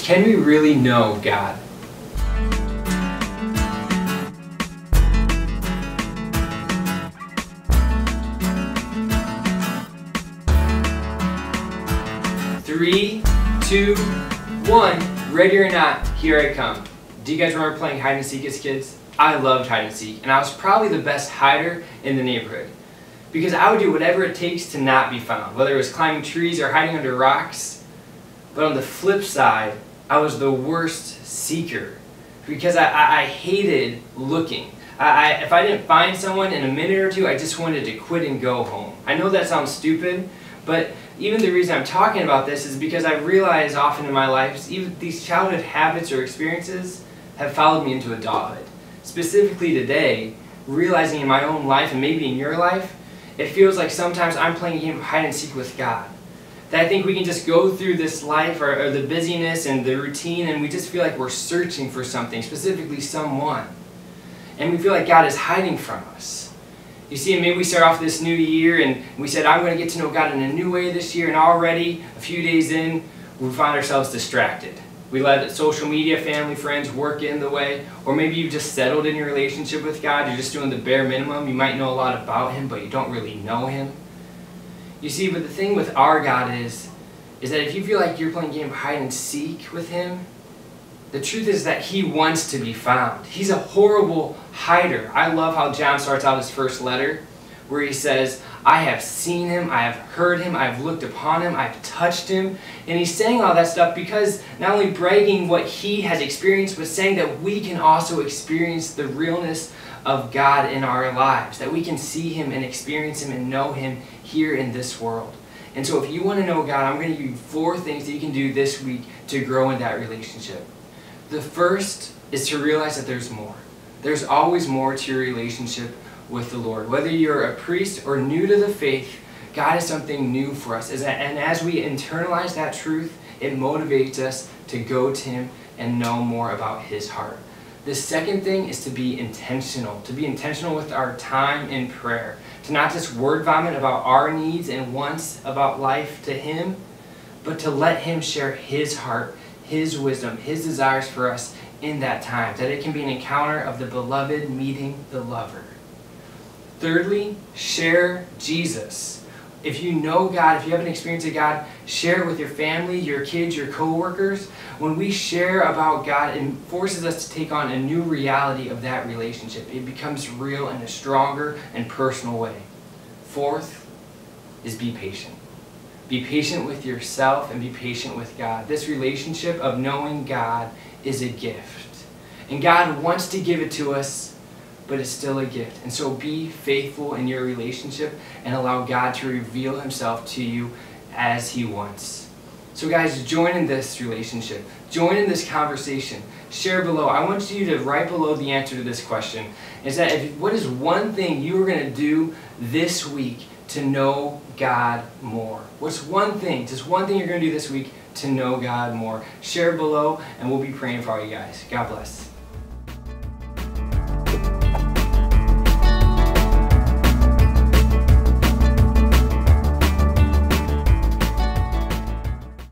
Can we really know God? Three, two, one, ready or not, here I come. Do you guys remember playing hide and seek as kids? I loved hide and seek, and I was probably the best hider in the neighborhood because I would do whatever it takes to not be found, whether it was climbing trees or hiding under rocks. But on the flip side, I was the worst seeker because I hated looking. If I didn't find someone in a minute or two, I just wanted to quit and go home. I know that sounds stupid, but even the reason I'm talking about this is because I realize often in my life, even these childhood habits or experiences have followed me into adulthood. Specifically today, realizing in my own life and maybe in your life, it feels like sometimes I'm playing a game of hide and seek with God. That I think we can just go through this life or the busyness and the routine and we just feel like we're searching for something, specifically someone. And we feel like God is hiding from us. You see, maybe we start off this new year and we said, I'm going to get to know God in a new way this year, and already a few days in, we find ourselves distracted. We let social media, family, friends work in the way, or maybe you've just settled in your relationship with God, you're just doing the bare minimum. You might know a lot about Him, but you don't really know Him. You see, but the thing with our God is that if you feel like you're playing a game of hide and seek with Him, the truth is that He wants to be found. He's a horrible hider. I love how John starts out his first letter where he says, I have seen Him, I have heard Him, I have looked upon Him, I have touched Him. And he's saying all that stuff because not only bragging what he has experienced, but saying that we can also experience the realness of God in our lives. That we can see Him and experience Him and know Him here in this world. And so if you want to know God, I'm going to give you 4 things that you can do this week to grow in that relationship. The first is to realize that there's more. There's always more to your relationship with the Lord. Whether you're a priest or new to the faith, God has something new for us. And as we internalize that truth, it motivates us to go to Him and know more about His heart. The second thing is to be intentional with our time in prayer. To not just word vomit about our needs and wants about life to Him, but to let Him share His heart, His wisdom, His desires for us in that time. That it can be an encounter of the beloved meeting the lover. Thirdly, share Jesus. If you know God, if you have an experience of God, share it with your family, your kids, your co-workers. When we share about God, it forces us to take on a new reality of that relationship. It becomes real in a stronger and personal way. Fourth is be patient. Be patient with yourself and be patient with God. This relationship of knowing God is a gift. And God wants to give it to us, but it's still a gift. And so be faithful in your relationship and allow God to reveal Himself to you as He wants. So guys, join in this relationship. Join in this conversation. Share below. I want you to write below the answer to this question. Is that what is one thing you are going to do this week to know God more? What's one thing, just one thing you're going to do this week to know God more? Share below and we'll be praying for all you guys. God bless.